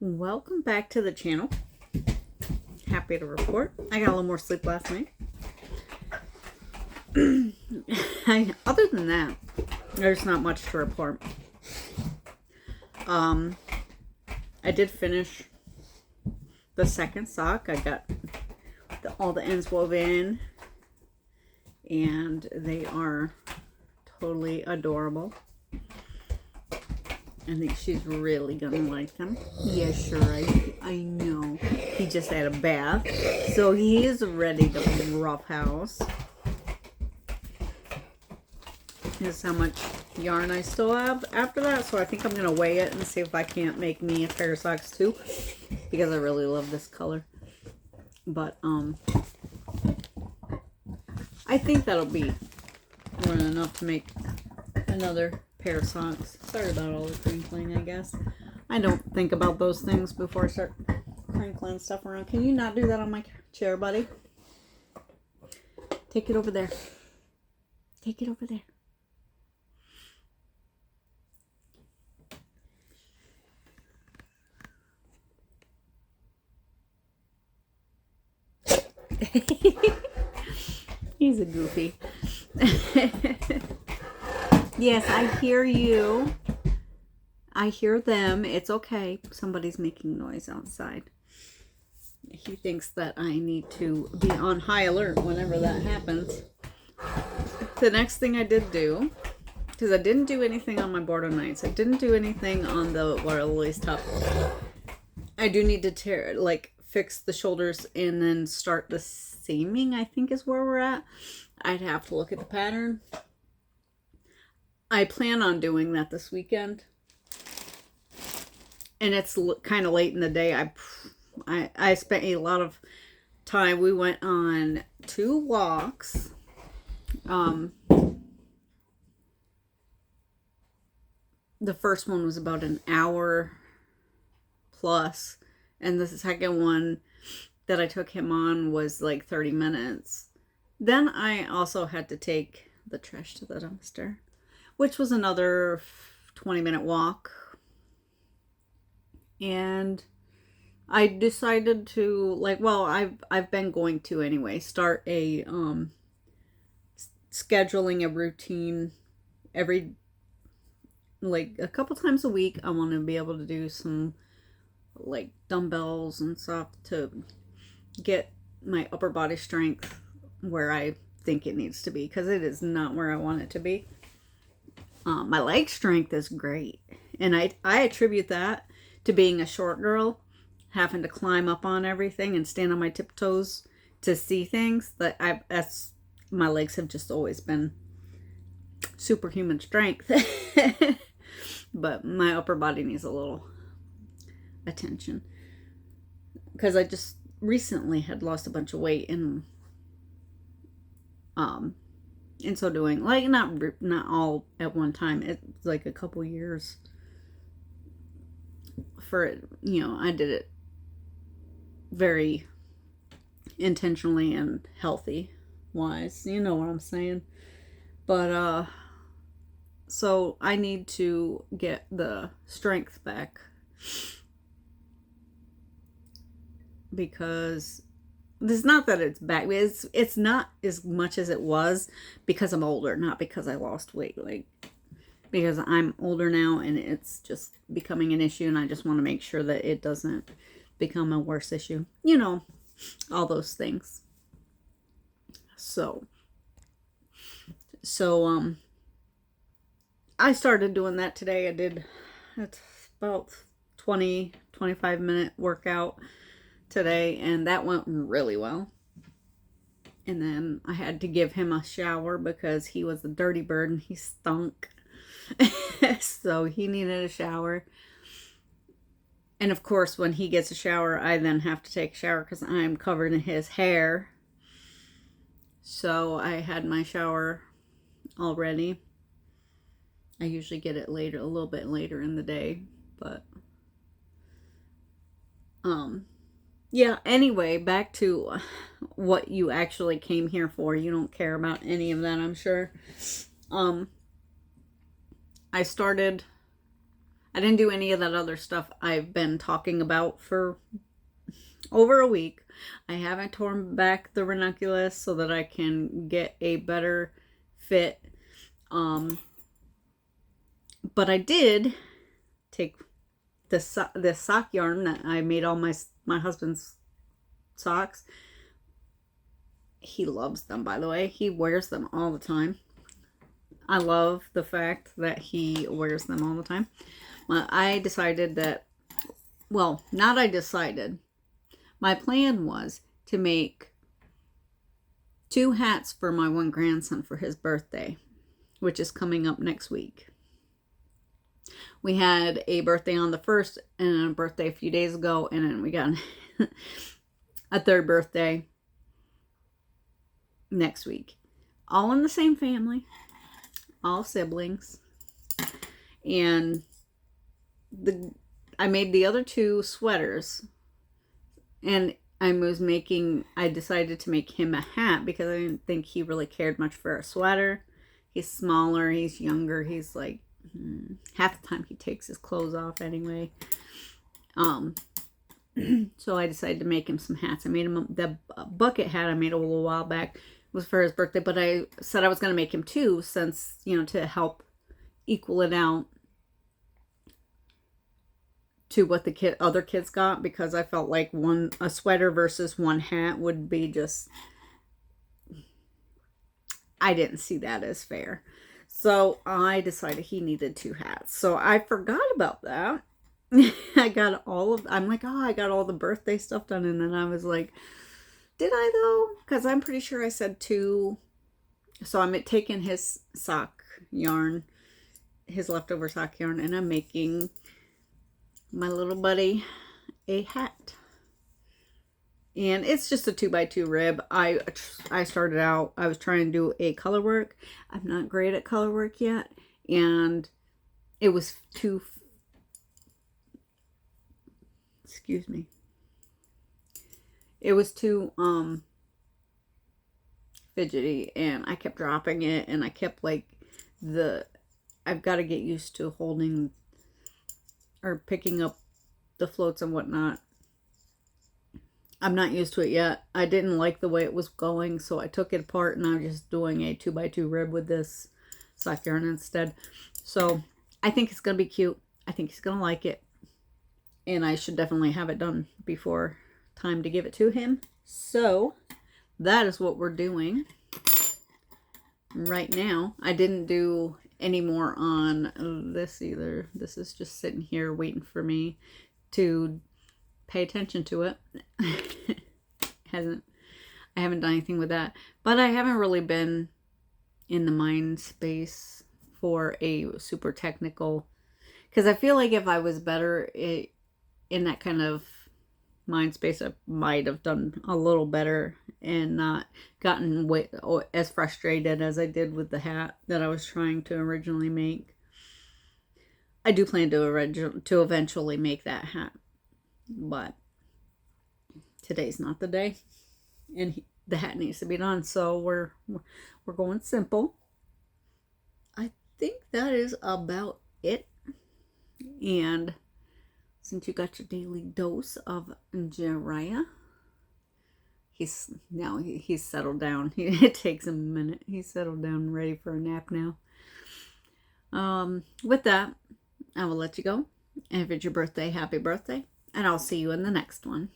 Welcome back to the channel. Happy to report I got a little more sleep last night. Other than that, there's not much to report. I did finish the second sock. I got all the ends woven and they are totally adorable. I think she's really gonna like them. Yeah, sure, I know. He just had a bath, so he is ready to roughhouse. This is how much yarn I still have after that, so I think I'm gonna weigh it and see if I can't make me a pair of socks too, because I really love this color. But I think that'll be more than enough to make another pair of socks. Sorry about all the crinkling, I guess. I don't think about those things before I start crinkling stuff around. Can you not do that on my chair, buddy? Take it over there. Take it over there. He's a goofy. Yes, I hear you. I hear them. It's okay. Somebody's making noise outside. He thinks that I need to be on high alert whenever that happens. The next thing I did do, because I didn't do anything on my Bordeaux Nights. I didn't do anything on the Laura Lily's top. I do need to fix the shoulders and then start the seaming, I think is where we're at. I'd have to look at the pattern. I plan on doing that this weekend. And it's kind of late in the day. I spent a lot of time. We went on 2 walks. The first one was about an hour plus. And the second one that I took him on was like 30 minutes. Then I also had to take the trash to the dumpster, which was another 20-minute walk. And I decided to, I've been going to anyway, start a scheduling a routine every, a couple times a week. I want to be able to do some dumbbells and stuff to get my upper body strength where I think it needs to be, because it is not where I want it to be. My leg strength is great, and I attribute that to being a short girl, having to climb up on everything and stand on my tiptoes to see things. That's my legs have just always been superhuman strength. But my upper body needs a little attention, because I just recently had lost a bunch of weight, and in so doing, not all at one time. It's like a couple years for it. I did it very intentionally and healthy wise. You know what I'm saying? But so I need to get the strength back, because it's not that it's back. It's not as much as it was, because I'm older, not because I lost weight. Because I'm older now and it's just becoming an issue, and I just want to make sure that it doesn't become a worse issue. All those things. So I started doing that today. It's about 25 minute workout today, and that went really well. And then I had to give him a shower because he was a dirty bird and he stunk. So he needed a shower. And of course, when he gets a shower, I then have to take a shower because I'm covered in his hair. So I had my shower already. I usually get it later, a little bit later in the day, but yeah, anyway, back to what you actually came here for. You don't care about any of that, I'm sure. I started I didn't do any of that other stuff I've been talking about for over a week. I haven't torn back the ranunculus so that I can get a better fit. But I did take this sock yarn that I made all my husband's socks. He loves them, by the way. He wears them all the time. I love the fact that he wears them all the time. Well, I decided that, well, not I decided. My plan was to make 2 hats for my one grandson for his birthday, which is coming up next week. We had a birthday on the 1st and a birthday a few days ago, and then we got a 3rd birthday next week. All in the same family, all siblings. And I made the other 2 sweaters, and I decided to make him a hat because I didn't think he really cared much for a sweater. He's smaller, he's younger, he's like, half the time he takes his clothes off anyway. So I decided to make him some hats. I made him the bucket hat I made a little while back was for his birthday, but I said I was going to make him 2 since, to help equal it out to what the other kids got, because I felt like a sweater versus 1 hat would be just, I didn't see that as fair. So I decided he needed 2 hats. So I forgot about that. I got I got all the birthday stuff done. And then I was like, did I though? Because I'm pretty sure I said 2. So I'm taking his sock yarn, his leftover sock yarn, and I'm making my little buddy a hat. And it's just a 2x2 rib. I started out, I was trying to do a color work. I'm not great at color work yet. And it was too, it was too fidgety, and I kept dropping it, and I kept I've got to get used to holding or picking up the floats and whatnot. I'm not used to it yet. I didn't like the way it was going, so I took it apart, and I'm just doing a 2x2 rib with this sock yarn instead. So I think it's going to be cute. I think he's going to like it. And I should definitely have it done before time to give it to him. So that is what we're doing right now. I didn't do any more on this either. This is just sitting here waiting for me to pay attention to it. I haven't done anything with that, but I haven't really been in the mind space for a super technical, because I feel like if I was better in that kind of mind space, I might have done a little better and not gotten as frustrated as I did with the hat that I was trying to originally make. I do plan to eventually make that hat, but today's not the day, and the hat needs to be done, so we're going simple. I think that is about it. And since you got your daily dose of Jiraiya, he's settled down. It takes him a minute. He's settled down and ready for a nap now. With that, I will let you go. And if it's your birthday, happy birthday. And I'll see you in the next one.